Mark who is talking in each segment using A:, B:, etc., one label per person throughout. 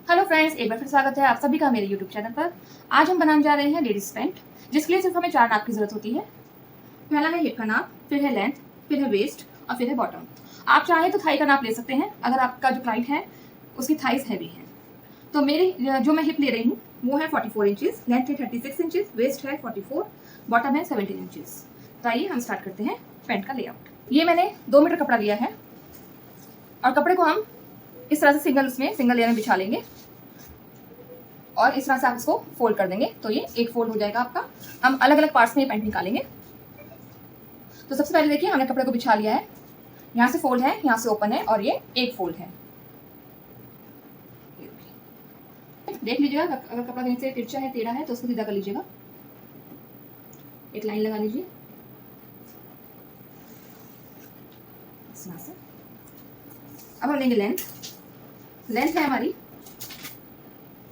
A: Hello friends, एक बार फिर स्वागत है आप सभी का मेरे यूट्यूब चैनल पर। आज हम बनाने जा रहे हैं लेडीज पैंट, जिसके लिए सिर्फ हमें 4 नाप की जरूरत होती है। पहला है हिप का नाप, फिर है लेंथ, फिर है वेस्ट और फिर है बॉटम। आप चाहे तो थाई का नाप ले सकते हैं अगर आपका जो क्लाइंट है उसकी थाइस हैवी है। तो मेरी जो मैं हिप ले रही हूँ वो है 44 इंचेस, लेंथ है 36 इंचेस, वेस्ट है 44, बॉटम है 17 इंचेस। तो आइए हम स्टार्ट करते हैं पैंट का लेआउट। ये मैंने 2 मीटर कपड़ा लिया है और कपड़े को हम इस तरह से सिंगल लेयर में बिछा लेंगे और इस तरह से आप इसको फोल्ड कर देंगे तो ये एक फोल्ड हो जाएगा आपका। हम अलग अलग पार्ट्स में ये पैंट निकालेंगे। तो सबसे पहले देखिए हमने कपड़े को बिछा लिया है, यहाँ से फोल्ड है, यहाँ से ओपन है और ये एक फोल्ड है। देख लीजिएगा अगर कपड़ा कहीं से तिरछा है, टेढ़ा है तो उसको सीधा कर लीजिएगा, एक लाइन लगा लीजिए इस तरह से। अब हम लेंगे लेंथ है हमारी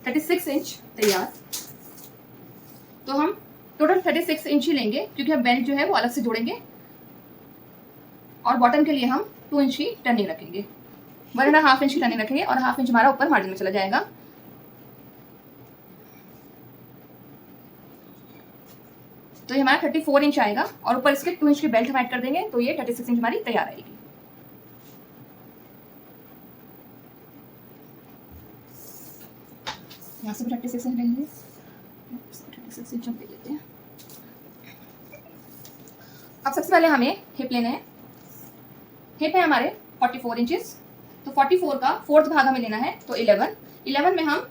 A: 36 इंच तैयार। तो हम टोटल 36 इंच ही लेंगे क्योंकि हम बेल्ट जो है वो अलग से जोड़ेंगे और बॉटम के लिए हम 2 इंच की टर्निंग रखेंगे, 1.5 इंच की टर्निंग रखेंगे और 1/2 इंच हमारा ऊपर मार्जिन में चला जाएगा। तो ये हमारा 34 इंच आएगा और ऊपर इसके 2 इंच की बेल्ट हम ऐड कर देंगे तो ये 36 इंच हमारी तैयार आएगी। यहाँ से भी 36 इंच लेंगे, 36 इंच हम ले लेते हैं। अब सबसे पहले हमें हिप लेना है। हिप है हमारे 44 इंचेस, तो 44 का 4th भाग हमें लेना है तो 11 में हम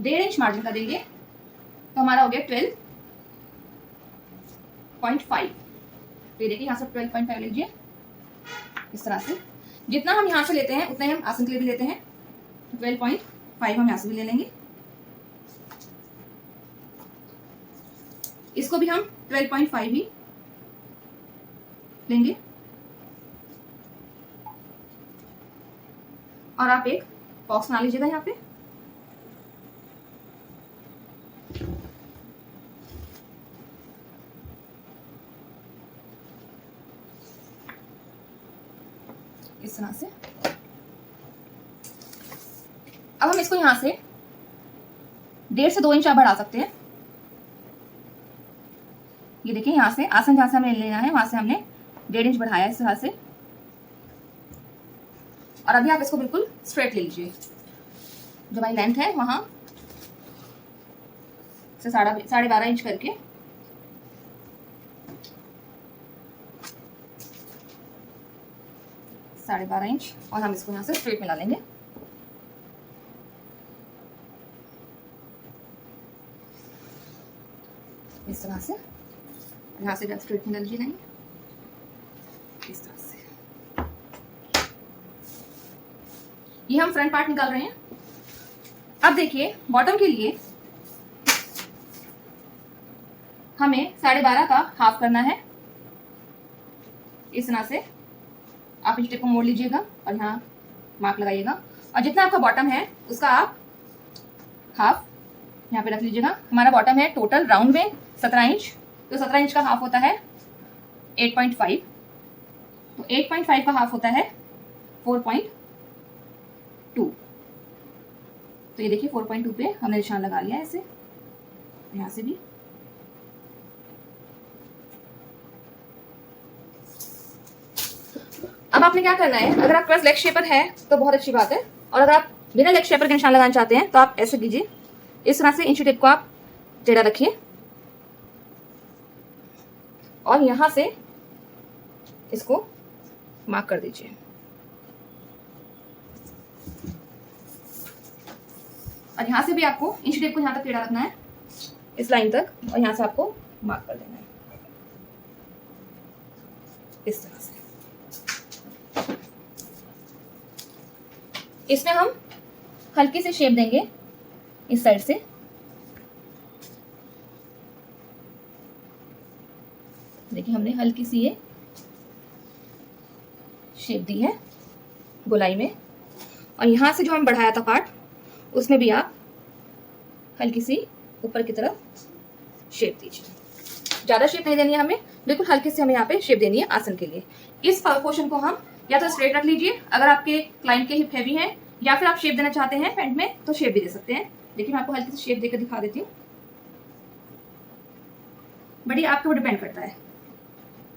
A: 1.5 इंच मार्जिन का देंगे तो हमारा हो गया 12.5। तो ये देखिए यहाँ से 12.5 लीजिए इस तरह से। जितना हम यहाँ से लेते हैं उतना ही हम आसन के लिए भी लेते हैं, 12.5 हम यहाँ से भी ले लेंगे। इसको भी हम 12.5 ही लेंगे और आप एक बॉक्स बना लीजिएगा यहाँ पे। इस तरह से अब हम इसको यहाँ से 1.5 से 2 इंच आप बढ़ा सकते हैं। ये देखिए यहाँ से आसन जहां से हमें लेना है वहां से हमने 1.5 इंच बढ़ाया इस तरह से। और अभी आप इसको बिल्कुल स्ट्रेट ले लीजिए। जो हमारी लेंथ है वहां से 12.5 इंच करके साढ़े 12 इंच और हम इसको यहाँ से स्ट्रेट मिला लेंगे। इस तरह से यहाँ से जब स्ट्रेट मिला लीजिए इस तरह से। ये हम फ्रंट पार्ट निकाल रहे हैं। अब देखिए बॉटम के लिए हमें 12.5 का हाफ करना है। इस तरह से आप इस टेप को मोड़ लीजिएगा और यहाँ मार्क लगाइएगा और जितना आपका बॉटम है उसका आप हाफ यहाँ पे रख लीजिएगा। हमारा बॉटम है टोटल राउंड में 17 इंच, तो 17 इंच का हाफ होता है 8.5, तो 8.5 का हाफ होता है 4.2। तो ये देखिए 4.2 पे हमने निशान लगा लिया है ऐसे, यहाँ से भी। अब आपने क्या करना है, अगर आपके पास लेग शेपर है तो बहुत अच्छी बात है और अगर आप बिना लेग शेपर के निशान लगाना चाहते हैं तो आप ऐसे कीजिए। इस तरह से इंची टेप को आप टेढ़ा रखिए और यहां से इसको मार्क कर दीजिए। और यहां से भी आपको इंची टेप को यहां तक टेढ़ा रखना है इस लाइन तक और यहां से आपको मार्क कर देना है इस तरह से। इसमें हम हल्की सी शेप देंगे इस साइड से। देखिए हमने हल्की सी ये शेप दी है गोलाई में और यहां से जो हम बढ़ाया था पार्ट उसमें भी आप हल्की सी ऊपर की तरफ शेप दीजिए। ज्यादा शेप नहीं देनी है हमें, बिल्कुल हल्की सी हमें यहाँ पे शेप देनी है आसन के लिए। इस पोर्शन को हम या तो स्ट्रेट रख लीजिए अगर आपके क्लाइंट के हिप हैवी है, या फिर आप शेप देना चाहते हैं पैंट में तो शेप भी दे सकते हैं। देखिए मैं आपको हल्की सी शेप देकर दिखा देती हूँ, बट ये आपके ऊपर डिपेंड करता है।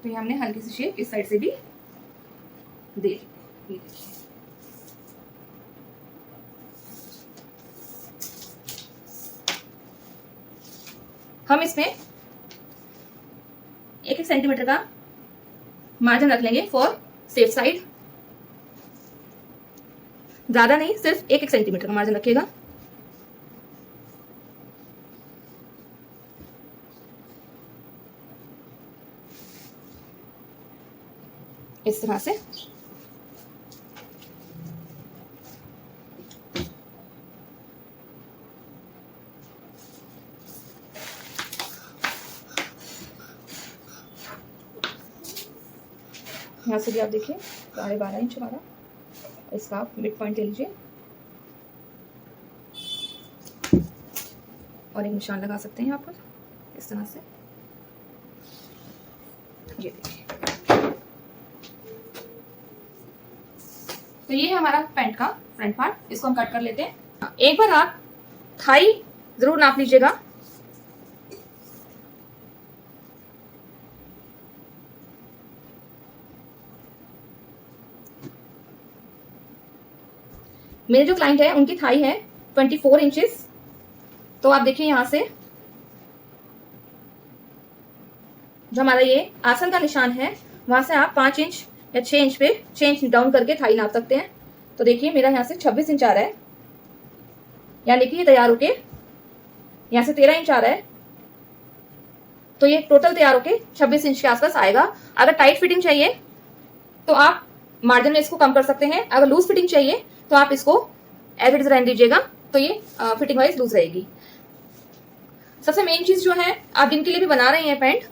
A: तो ये हमने हल्की सी शेप इस साइड से भी दे दी। ये देखिए हम इसमें 1-1 सेंटीमीटर का मार्जिन रख लेंगे फॉर सेफ साइड। ज्यादा नहीं, सिर्फ 1-1 सेंटीमीटर का मार्जिन रखिएगा। इस तरह से यहाँ से भी आप देखिए 12.5 इंच हमारा, इसका आप मिड पॉइंट ले लीजिए और एक निशान लगा सकते हैं यहाँ पर इस तरह से। ये देखिए, तो ये है हमारा पैंट का फ्रंट पार्ट। इसको हम कट कर लेते हैं। एक बार आप थाई जरूर नाप लीजिएगा। मेरे जो क्लाइंट है उनकी थाई है 24 इंचेस। तो आप देखिए यहाँ से जो हमारा ये आसन का निशान है वहां से आप 5 इंच या 6 इंच पे 6 इंच डाउन करके थाई नाप सकते हैं। तो देखिए मेरा यहाँ से 26 इंच आ रहा है, यानी कि ये तैयार होके यहाँ से 13 इंच आ रहा है। तो ये टोटल तैयार होके 26 इंच के आसपास आएगा। अगर टाइट फिटिंग चाहिए तो आप मार्जिन में इसको कम कर सकते हैं। अगर लूज फिटिंग चाहिए तो आप इसको एज इट इज रहने दीजिएगा, तो ये फिटिंग वाइज लूज रहेगी। सबसे मेन चीज जो है, आप जिनके लिए भी बना रहे हैं पैंट,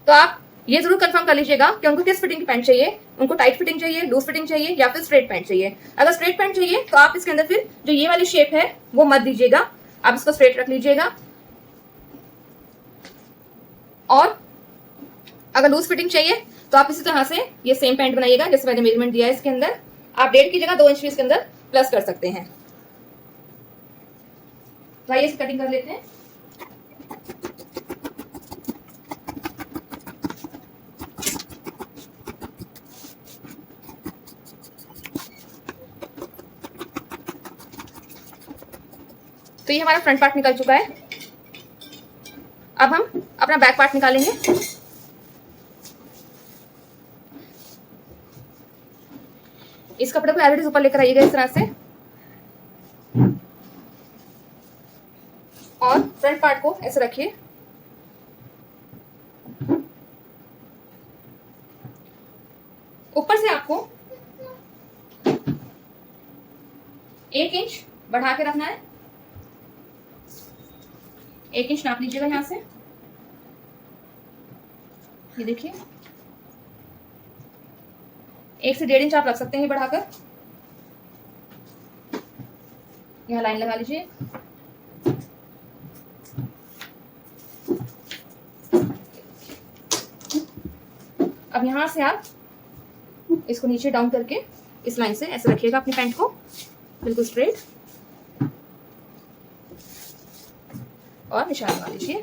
A: तो आप ये जरूर कंफर्म कर लीजिएगा कि उनको किस फिटिंग की पैंट चाहिए। उनको टाइट फिटिंग चाहिए, लूज फिटिंग चाहिए या फिर स्ट्रेट पैंट चाहिए। अगर स्ट्रेट पैंट चाहिए तो आप इसके अंदर फिर जो ये वाली शेप है वो मत दीजिएगा, आप इसको स्ट्रेट रख लीजिएगा। और अगर लूज फिटिंग चाहिए तो आप इसी तरह से ये सेम पैंट बनाइएगा जैसे मैंने मेजरमेंट दिया है। इसके अंदर आप 1.5 की जगह 2 इंच इसके अंदर प्लस कर सकते हैं। तो आइए इसकी कटिंग कर लेते हैं। तो ये हमारा फ्रंट पार्ट निकल चुका है। अब हम अपना बैक पार्ट निकालेंगे। इस कपड़े को एज ऊपर लेकर आइएगा इस तरह से, और फ्रंट पार्ट को ऐसे रखिए। ऊपर से आपको 1 इंच बढ़ा के रखना है। 1 इंच नाप लीजिएगा यहां से। ये देखिए 1 से 1.5 इंच आप रख सकते हैं बढ़ाकर। यहाँ लाइन लगा लीजिए। अब यहां से आप इसको नीचे डाउन करके इस लाइन से ऐसे रखिएगा अपनी पैंट को बिल्कुल स्ट्रेट, और निशान लगा लीजिए।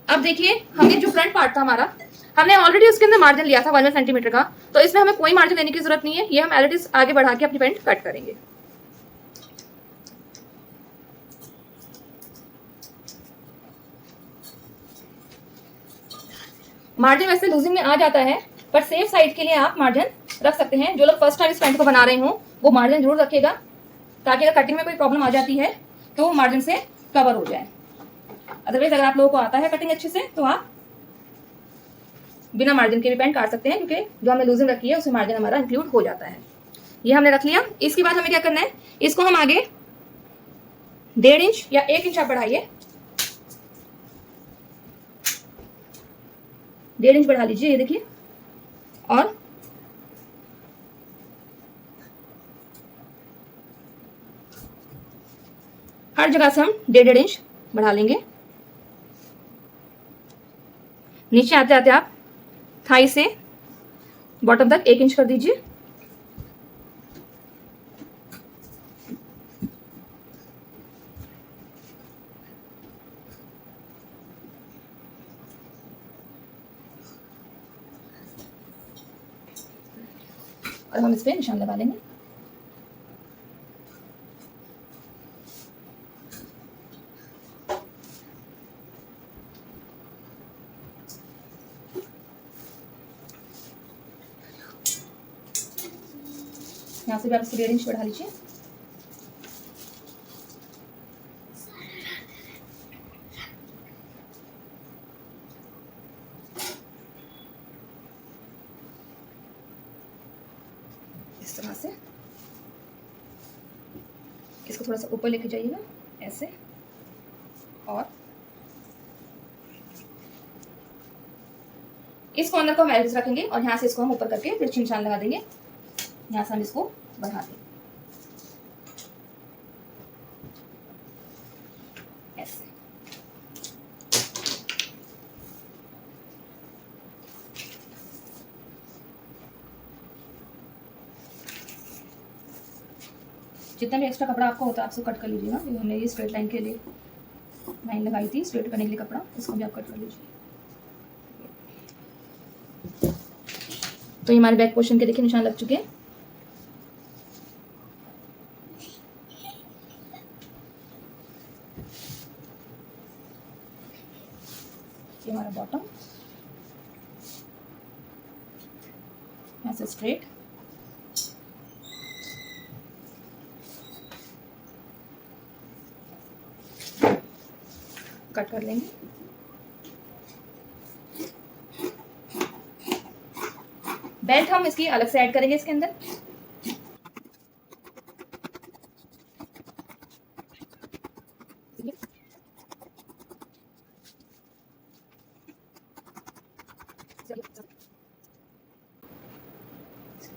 A: अब देखिए हमने जो फ्रंट पार्ट था हमारा, हमने ऑलरेडी उसके अंदर मार्जिन लिया था 1 सेंटीमीटर का, तो इसमें हमें कोई मार्जिन लेने की जरूरत नहीं है। ये हम ऑलरेडी आगे बढ़ा के अपनी पैंट कट करेंगे। मार्जिन वैसे लूजिंग में आ जाता है, पर सेफ साइड के लिए आप मार्जिन रख सकते हैं। जो लोग फर्स्ट टाइम इस पैंट को बना रहे हो वो मार्जिन जरूर रखिएगा, ताकि अगर कटिंग में कोई प्रॉब्लम आ जाती है तो मार्जिन से कवर हो जाए। अदरवाइज अगर आप लोगों को आता है कटिंग अच्छे से तो आप बिना मार्जिन के भी पैंट काट सकते हैं, क्योंकि जो हमने लूजिंग रखी है उसमें मार्जिन हमारा इंक्लूड हो जाता है। ये हमने रख लिया। इसके बाद हमें क्या करना है, इसको हम आगे 1.5 इंच या 1 इंच आप बढ़ाइए। 1.5 इंच बढ़ा लीजिए, ये देखिए। और हर जगह से हम 1.5 इंच बढ़ा लेंगे। नीचे आते आते आप थाई से बॉटम तक 1 इंच कर दीजिए। और हम इस पर निशान लगा लेंगे। यहाँ से भी आप इसकी 1.5 इंच बढ़ा लीजिए। इस तरह से इसको थोड़ा सा ऊपर लेके जाइएगा ऐसे, और इस कॉर्नर को हम एल्बस रखेंगे और यहाँ से इसको हम ऊपर करके फिर निशान लगा देंगे। यहाँ से हम इसको बढ़ा देंगे ऐसे। जितना भी एक्स्ट्रा कपड़ा आपको होता है आप उसको कट कर लीजिएगा। ये हमने ये स्ट्रेट लाइन के लिए लाइन लगाई थी, स्ट्रेट करने के लिए कपड़ा, इसको भी आप कट कर लीजिए। तो ये हमारे बैक पोर्शन के देखिए निशान लग चुके हैं। ये हमारा बॉटम, ऐसे स्ट्रेट, कट कर लेंगे। बेल्ट हम इसकी अलग से ऐड करेंगे इसके अंदर।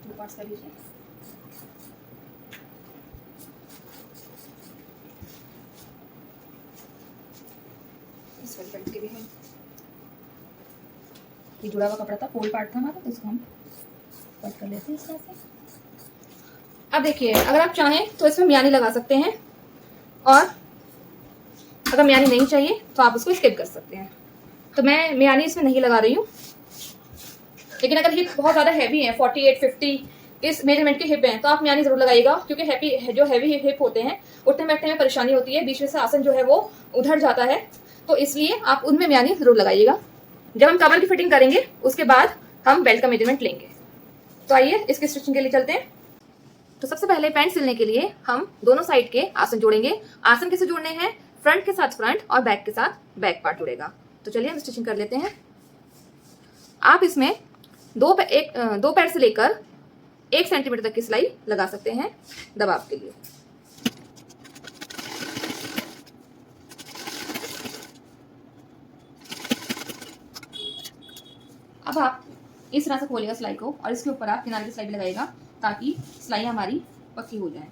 A: टू पार्ट्स कर लीजिए। इस वाले बेल्ट के भी हम, ये जुड़ा हुआ कपड़ा था, फोल्ड पार्ट था हमारा, तो इसको हम कट कर लेते हैं इस तरह से। अब देखिए, अगर आप चाहें तो इसमें मियानी लगा सकते हैं, और अगर मियानी नहीं चाहिए तो आप उसको स्किप कर सकते हैं। तो मैं मियानी इसमें नहीं लगा रही हूँ। लेकिन अगर हिप बहुत ज़्यादा हैवी है, 48-50 इस मेजरमेंट के हिप हैं, तो आप मियानी जरूर लगाइएगा, क्योंकि जो हैवी हिप होते हैं उठने बैठने में परेशानी होती है, बीच में से आसन जो है वो उधर जाता है, तो इसलिए आप उनमें मियानी जरूर लगाइएगा। जब हम कमर की फिटिंग करेंगे उसके बाद हम बेल्ट का मेजरमेंट लेंगे। तो आइए इसकी स्टिचिंग के लिए चलते हैं। तो सबसे पहले पैंट सिलने के लिए हम दोनों साइड के आसन जोड़ेंगे। आसन कैसे जोड़ने हैं? फ्रंट के साथ फ्रंट और बैक के साथ बैक पार्ट जुड़ेगा। तो चलिए हम स्टिचिंग कर लेते हैं। आप इसमें दो पैर से लेकर 1 सेंटीमीटर तक की सिलाई लगा सकते हैं दबाव के लिए। अब आप इस तरह से खोलिएगा सिलाई को, और इसके ऊपर आप किनारे की सिलाई भी लगाइएगा, ताकि सिलाई हमारी पक्की हो जाए।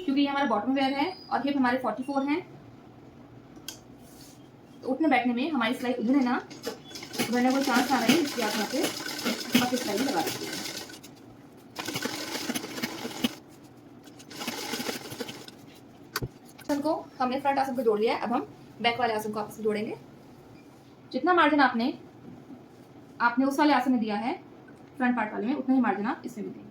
A: क्योंकि ये हमारा बॉटम वेयर है और हिप हमारे 44 हैं, तो उठने बैठने में हमारी सिलाई उधरे ना उधरने कोई चांस आ रहा है, इसलिए आप यहाँ पे पक्की सिलाई लगा सकते हैं। आसन को हमने फ्रंट आसन को जोड़ लिया है। अब हम बैक वाले आसन को आपस में जोड़ेंगे। जितना मार्जिन आपने उस वाले आसन में दिया है फ्रंट पार्ट वाले में, उतना ही मार्जिन आप इसमें भी देंगे।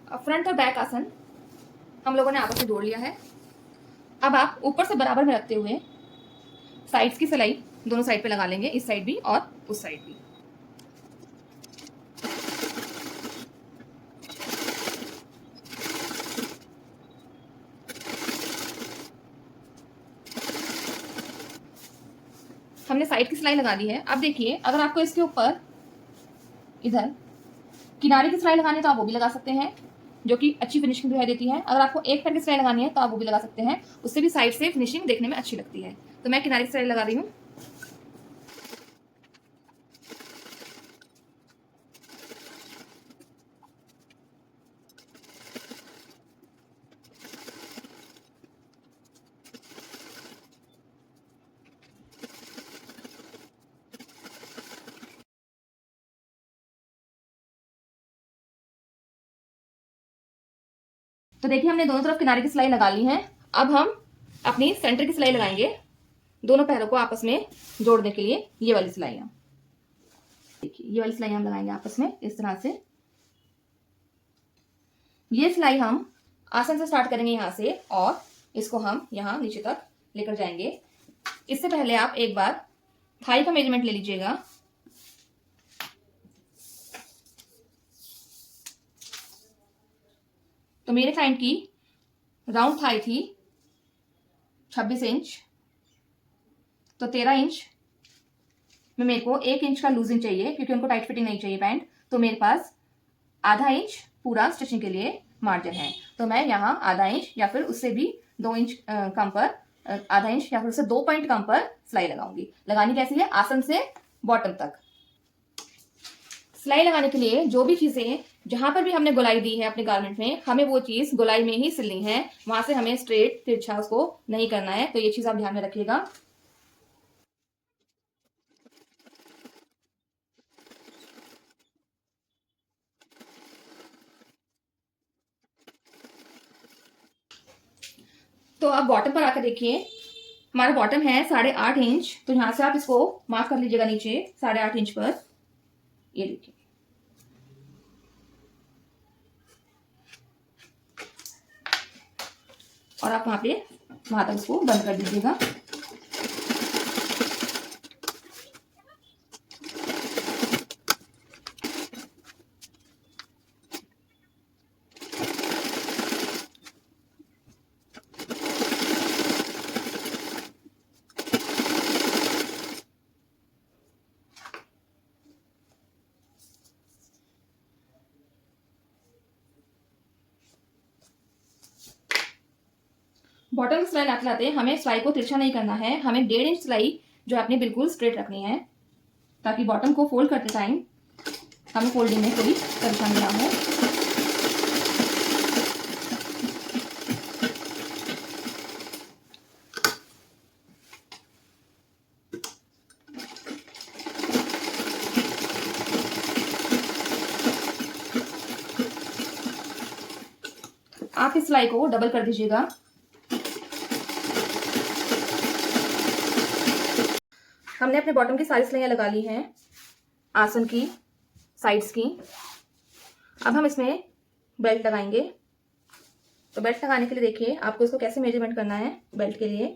A: अब फ्रंट और बैक आसन हम लोगों ने आपस में जोड़ लिया है। अब आप ऊपर से बराबर में रखते हुए साइड्स की सिलाई दोनों साइड पे लगा लेंगे, इस साइड भी और उस साइड भी। हमने साइड की सिलाई लगा दी है। अब देखिए, अगर आपको इसके ऊपर इधर किनारे की सिलाई लगानी है तो आप वो भी लगा सकते हैं, जो कि अच्छी फिनिशिंग दिखाई देती है। अगर आपको एक पैर की सिलाई लगानी है तो आप वो भी लगा सकते हैं, उससे भी साइड से फिनिशिंग देखने में अच्छी लगती है। तो मैं किनारे की सिलाई लगा रही हूँ। तो देखिए हमने दोनों तरफ किनारे की सिलाई लगा ली है। अब हम अपनी सेंटर की सिलाई लगाएंगे दोनों पैरों को आपस में जोड़ने के लिए। ये वाली सिलाइयाँ देखिए, ये वाली सिलाई हम लगाएंगे आपस में इस तरह से। ये सिलाई हम आसन से स्टार्ट करेंगे यहाँ से और इसको हम यहाँ नीचे तक लेकर जाएंगे। इससे पहले आप एक बार थाई का मेजरमेंट ले लीजिएगा। तो मेरे क्लाइंट की राउंड थाई थी 26 इंच, तो 13 इंच में मेरे को 1 इंच का लूजिंग चाहिए क्योंकि उनको टाइट फिटिंग नहीं चाहिए पैंट। तो मेरे पास आधा इंच पूरा स्टिचिंग के लिए मार्जिन है, तो मैं यहाँ आधा इंच या फिर उससे भी 2 इंच कम पर, आधा इंच या फिर उससे 2 पॉइंट कम पर सिलाई लगाऊंगी। लगानी कैसी है? आसन से बॉटम तक। सिलाई लगाने के लिए जो भी चीजें, जहां पर भी हमने गोलाई दी है अपने गारमेंट में, हमें वो चीज गोलाई में ही सिलनी है, वहां से हमें स्ट्रेट तिरछा उसको नहीं करना है। तो ये चीज आप ध्यान में रखिएगा। तो आप बॉटम पर आकर देखिए, हमारा बॉटम है 8.5 इंच। तो यहां से आप इसको मार्क कर लीजिएगा नीचे 8.5 इंच पर। ये देखिए, और आप वहां तक इसको बंद कर दीजिएगा। बॉटम की सिलाई लाते लाते हमें सिलाई को तिरछा नहीं करना है। हमें 1.5 इंच सिलाई जो अपनी बिल्कुल स्ट्रेट रखनी है, ताकि बॉटम को फोल्ड करते टाइम हमें फोल्डिंग में कोई परेशानी ना हो। आप इस सिलाई को डबल कर दीजिएगा। हमने अपने बॉटम की सारी सिलाइयाँ लगा ली हैं, आसन की, साइड्स की। अब हम इसमें बेल्ट लगाएंगे। तो बेल्ट लगाने के लिए देखिए आपको इसको कैसे मेजरमेंट करना है। बेल्ट के लिए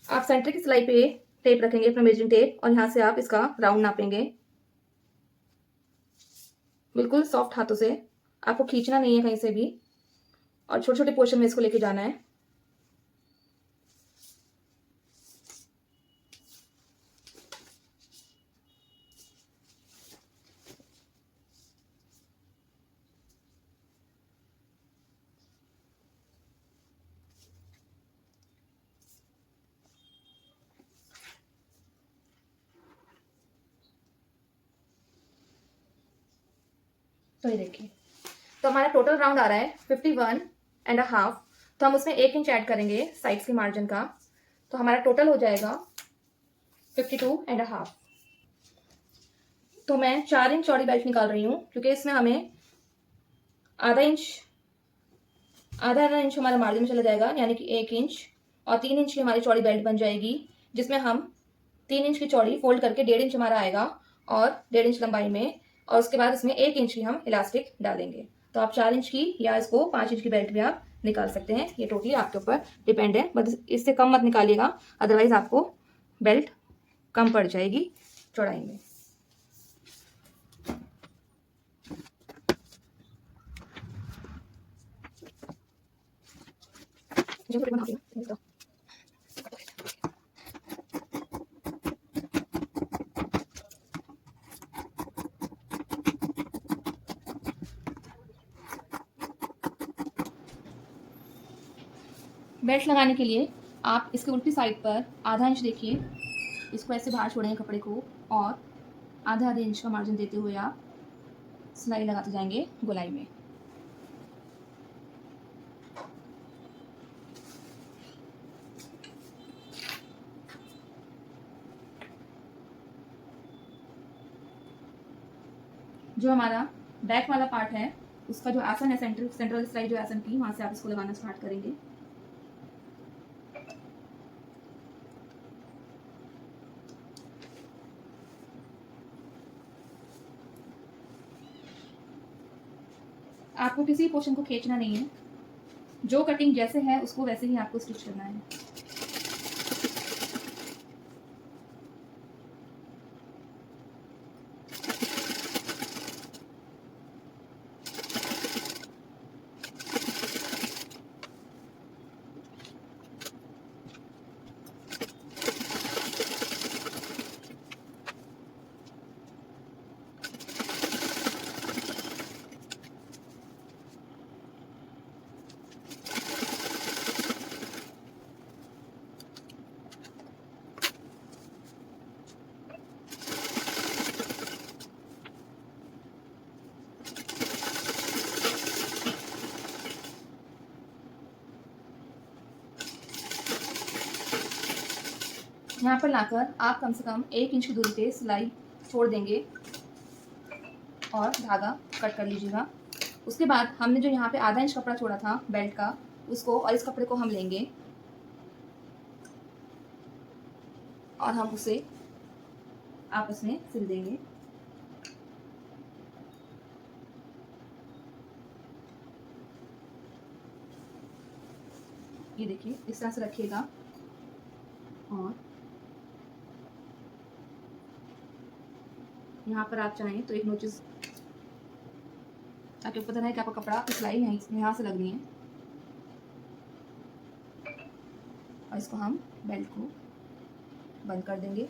A: आप सेंटर की सिलाई पे टेप रखेंगे, अपना मेजरिंग टेप, और यहां से आप इसका राउंड नापेंगे बिल्कुल सॉफ्ट हाथों से। आपको खींचना नहीं है कहीं से भी, और छोटे छोटे पोर्शन में इसको लेके जाना है। तो ये देखिए, तो हमारा टोटल राउंड आ रहा है 51.5। तो हम उसमें 1 इंच ऐड करेंगे साइड्स के मार्जिन का, तो हमारा टोटल हो जाएगा 52.5। तो मैं 4 इंच चौड़ी बेल्ट निकाल रही हूँ क्योंकि इसमें हमें आधा आधा इंच हमारा मार्जिन में चला जाएगा, यानी कि 1 इंच, और 3 इंच की हमारी चौड़ी बेल्ट बन जाएगी, जिसमें हम 3 इंच की चौड़ी फोल्ड करके 1.5 इंच हमारा आएगा, और 1.5 इंच लंबाई में, और उसके बाद इसमें 1 इंच की हम इलास्टिक डालेंगे। तो आप 4 इंच की या इसको 5 इंच की बेल्ट भी आप निकाल सकते हैं। ये टोटली आपके ऊपर डिपेंड है, बस इससे कम मत निकालिएगा, अदरवाइज आपको बेल्ट कम पड़ जाएगी चौड़ाई में। बेल्ट लगाने के लिए आप इसके उल्टी साइड पर आधा इंच देखिए, इसको ऐसे बाहर छोड़ेंगे कपड़े को, और आधा इंच का मार्जिन देते हुए आप सिलाई लगाते जाएंगे गोलाई में। जो हमारा बैक वाला पार्ट है उसका जो आसन है, सेंट्रल स्लाइड जो आसन की, वहाँ से आप इसको लगाना स्टार्ट करेंगे। आपको किसी पोर्शन को खींचना नहीं है, जो कटिंग जैसे है उसको वैसे ही आपको स्टिच करना है। यहाँ पर लाकर आप कम से कम 1 इंच की दूरी पे सिलाई छोड़ देंगे और धागा कट कर लीजिएगा। उसके बाद हमने जो यहाँ पे आधा इंच कपड़ा छोड़ा था बेल्ट का, उसको और इस कपड़े को हम लेंगे और हम उसे आपस में सिल देंगे। ये देखिए, इस तरह से रखिएगा और यहाँ पर आप चाहें तो एक नोचिस, ताकि पता नहीं कि आपका कपड़ा सिलाई यहाँ से लगनी है, और इसको हम बेल्ट को बंद कर देंगे,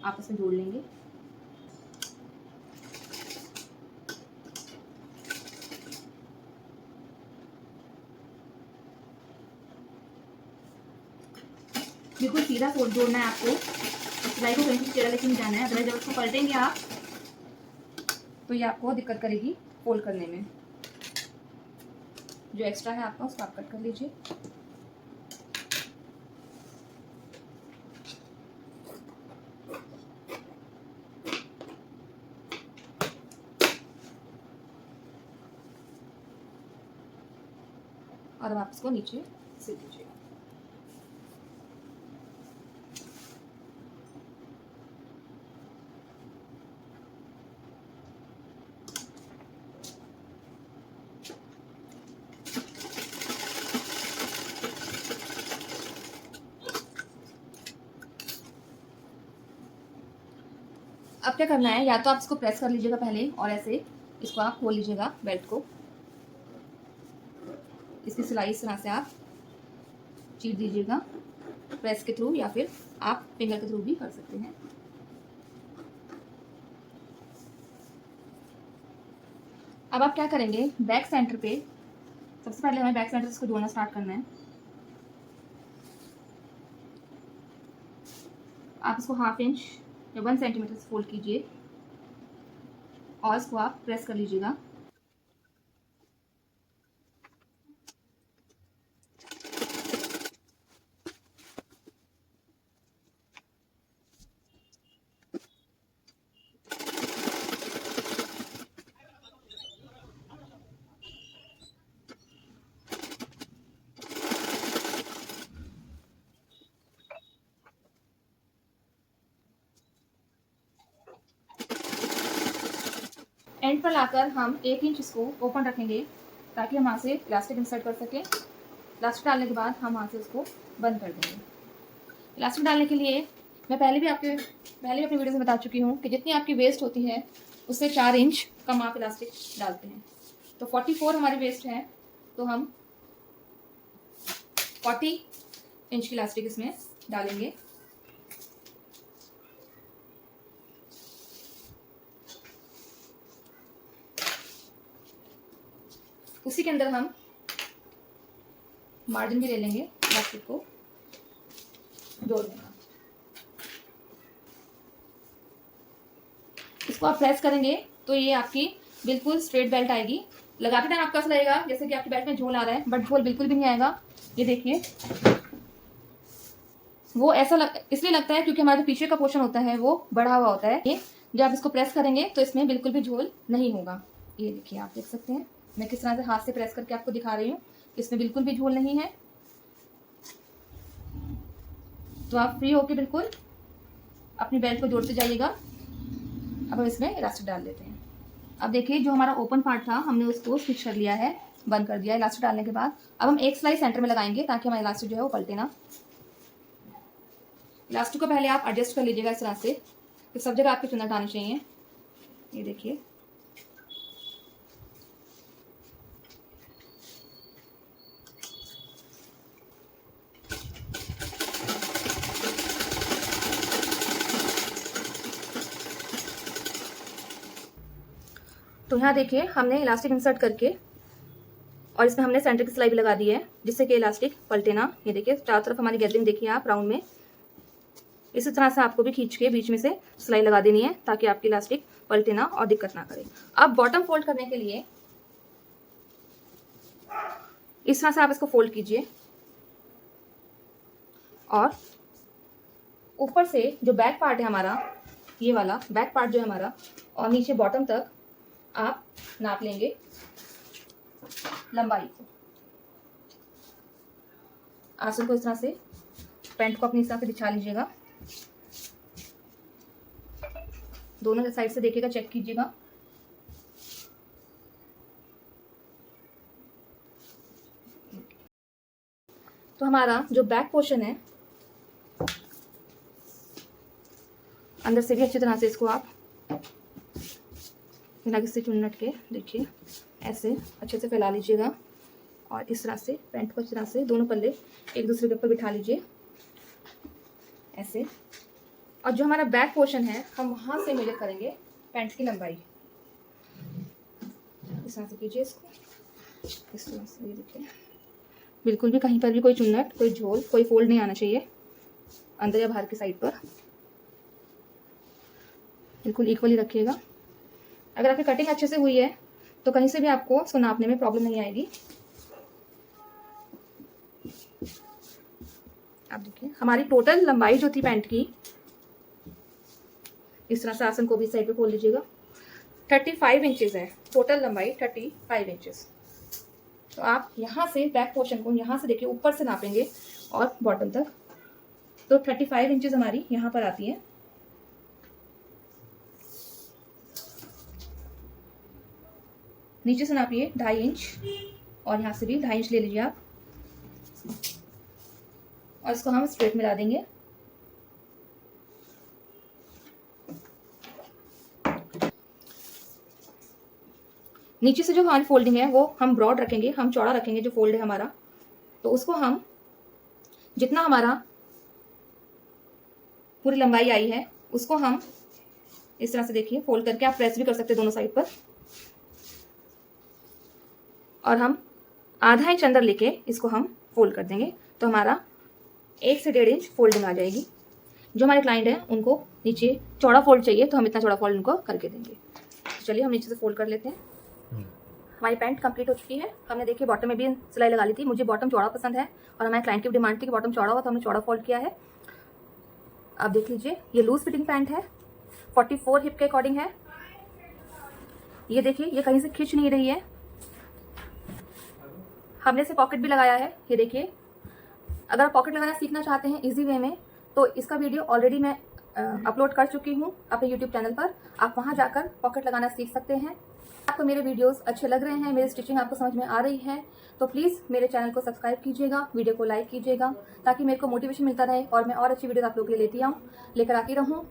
A: आपस में जोड़ लेंगे। बिल्कुल सीधा जोड़ना है आपको, सिलाई को कहीं से टेढ़ा लेके नहीं जाना है, अदरवाइज जब उसको पलटेंगे आप तो ये आपको दिक्कत करेगी फोल्ड करने में। जो एक्स्ट्रा है आपका उसको आप कट कर लीजिए। और अब आप इसको नीचे सिल दीजिएगा। अब क्या करना है, या तो आप इसको प्रेस कर लीजिएगा पहले और ऐसे इसको आप खोल लीजिएगा बेल्ट को, इसकी सिलाई इस तरह से आप चीर दीजिएगा प्रेस के थ्रू, या फिर आप फिंगर के थ्रू भी कर सकते हैं। अब आप क्या करेंगे, बैक सेंटर पे सबसे पहले हमें बैक सेंटर इसको जोड़ना स्टार्ट करना है। आप इसको 1/2 इंच या 1 सेंटीमीटर से फोल्ड कीजिए और इसको आप प्रेस कर लीजिएगा। एंड पर लाकर हम 1 इंच इसको ओपन रखेंगे ताकि हम वहाँ से इलास्टिक इंसर्ट कर सकें। इलास्टिक डालने के बाद हम वहाँ से उसको बंद कर देंगे। इलास्टिक डालने के लिए मैं पहले भी अपनी वीडियो में बता चुकी हूँ कि जितनी आपकी वेस्ट होती है उससे 4 इंच कम आप इलास्टिक डालते हैं। तो 44 हमारी वेस्ट है, तो हम 40 इंच की इलास्टिक इसमें डालेंगे। उसी के अंदर हम मार्जिन भी ले लेंगे इलास्टिक को जोड़ने का। इसको आप प्रेस करेंगे तो ये आपकी बिल्कुल स्ट्रेट बेल्ट आएगी। लगाते टाइम आपको ऐसा लगेगा जैसे कि आपकी बेल्ट में झोल आ रहा है, बट झोल बिल्कुल भी नहीं आएगा। ये देखिए, वो ऐसा इसलिए लगता है क्योंकि हमारा जो पीछे का पोर्शन होता है वो बढ़ा हुआ होता है। ये जब आप इसको प्रेस करेंगे तो इसमें बिल्कुल भी झोल नहीं होगा। ये देखिए, आप देख सकते हैं मैं किस तरह से हाथ से प्रेस करके आपको दिखा रही हूँ, इसमें बिल्कुल भी झोल नहीं है। तो आप फ्री होके बिल्कुल अपनी बेल्ट को जोड़ते जाइएगा। अब हम इसमें इलास्टिक डाल देते हैं। अब देखिए, जो हमारा ओपन पार्ट था हमने उसको स्टिच कर लिया है, बंद कर दिया इलास्टिक डालने के बाद। अब हम एक सिलाई सेंटर में लगाएंगे ताकि हमारा इलास्टिक जो है वो पलटे ना। इलास्टिक को पहले आप एडजस्ट कर लीजिएगा इस तरह से कि सब जगह आपकी चुन्नट आनी चाहिए। ये देखिए, तो यहाँ देखिए हमने इलास्टिक इंसर्ट करके और इसमें हमने सेंटर की सिलाई भी लगा दी है जिससे कि इलास्टिक पलटे ना। ये देखिए, चारों तरफ हमारी गैदरिंग देखिए आप राउंड में। इसी तरह से आपको भी खींच के बीच में से सिलाई लगा देनी है ताकि आपकी इलास्टिक पलटे ना और दिक्कत ना करे। अब बॉटम फोल्ड करने के लिए इस तरह से आप इसको फोल्ड कीजिए और ऊपर से जो बैक पार्ट है हमारा, ये वाला बैक पार्ट जो है हमारा, और नीचे बॉटम तक आप नाप लेंगे लंबाई को। आसन को इस तरह से, पैंट को अपनी इस तरह से बिछा लीजिएगा। दोनों साइड से देखिएगा, चेक कीजिएगा। तो हमारा जो बैक पोर्शन है, अंदर से भी अच्छी तरह से इसको आप बिना किसी चुन्नट के देखिए ऐसे अच्छे से फैला लीजिएगा और इस तरह से पैंट को अच्छी तरह से दोनों पल्ले एक दूसरे के ऊपर बिठा लीजिए ऐसे। और जो हमारा बैक पोर्शन है हम वहाँ से मेजर करेंगे पैंट की लंबाई। इस तरह से कीजिए इसको, इस तरह से। ये देखिए, बिल्कुल भी कहीं पर भी कोई चुन्नट, कोई झोल, कोई फोल्ड नहीं आना चाहिए अंदर या बाहर की साइड पर। बिल्कुल इक्वली रखिएगा। अगर आपकी कटिंग अच्छे से हुई है तो कहीं से भी आपको उसको नापने में प्रॉब्लम नहीं आएगी। आप देखिए, हमारी टोटल लंबाई जो थी पैंट की, इस तरह से आसन को भी साइड पे खोल लीजिएगा, 35 इंचेस है टोटल लंबाई, 35 इंचेस। तो आप यहाँ से बैक पोर्शन को यहाँ से देखिए ऊपर से नापेंगे और बॉटम तक, तो 35 इंचेस हमारी यहाँ पर आती है। नीचे से नापिए 2.5 इंच और यहाँ से भी 2.5 इंच ले लीजिए आप, और इसको हम स्ट्रेट मिला देंगे। नीचे से जो हमारी फोल्डिंग है वो हम ब्रॉड रखेंगे, हम चौड़ा रखेंगे जो फोल्ड है हमारा। तो उसको हम जितना हमारा पूरी लंबाई आई है उसको हम इस तरह से देखिए फोल्ड करके, आप प्रेस भी कर सकते हैं दोनों साइड पर, और हम आधा इंच अंदर लेके इसको हम फोल्ड कर देंगे। तो हमारा 1 से 1.5 इंच फोल्डिंग आ जाएगी। जो हमारे क्लाइंट हैं उनको नीचे चौड़ा फोल्ड चाहिए तो हम इतना चौड़ा फोल्ड उनको करके देंगे। तो चलिए हम नीचे से फोल्ड कर लेते हैं। हमारी पैंट कंप्लीट हो चुकी है। हमने देखिए बॉटम में भी सिलाई लगा ली थी। मुझे बॉटम चौड़ा पसंद है और हमारे क्लाइंट की भी डिमांड थी कि बॉटम चौड़ा हो, तो हमने चौड़ा फोल्ड किया है। आप देख लीजिए, ये लूज फिटिंग पैंट है, 44 हिप के अकॉर्डिंग है। ये देखिए, ये कहीं से खिंच नहीं रही है। हमने इसे पॉकेट भी लगाया है। ये देखिए, अगर आप पॉकेट लगाना सीखना चाहते हैं इजी वे में, तो इसका वीडियो ऑलरेडी मैं अपलोड कर चुकी हूँ अपने यूट्यूब चैनल पर। आप वहाँ जाकर पॉकेट लगाना सीख सकते हैं। आपको मेरे वीडियोस अच्छे लग रहे हैं, मेरी स्टिचिंग आपको समझ में आ रही है, तो प्लीज़ मेरे चैनल को सब्सक्राइब कीजिएगा, वीडियो को लाइक कीजिएगा, ताकि मेरे को मोटिवेशन मिलता रहे और मैं और अच्छी वीडियोस आप लोगों के लिए लेकर आती रहूँ।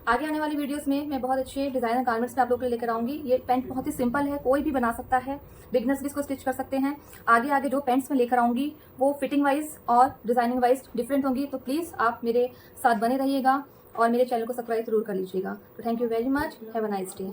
A: आगे आने वाली वीडियोस में मैं बहुत अच्छे डिज़ाइनर गारमेंट्स में आप लोगों के लिए लेकर आऊँगी। ये पैंट बहुत ही सिंपल है, कोई भी बना सकता है, बिगनर्स भी इसको स्टिच कर सकते हैं। आगे आगे जो पैंट्स मैं लेकर आऊँगी वो फिटिंग वाइज और डिज़ाइनिंग वाइज डिफरेंट होंगी। तो प्लीज़ आप मेरे साथ बने रहिएगा और मेरे चैनल को सब्सक्राइब जरूर कर लीजिएगा। तो thank you very much, have a nice day.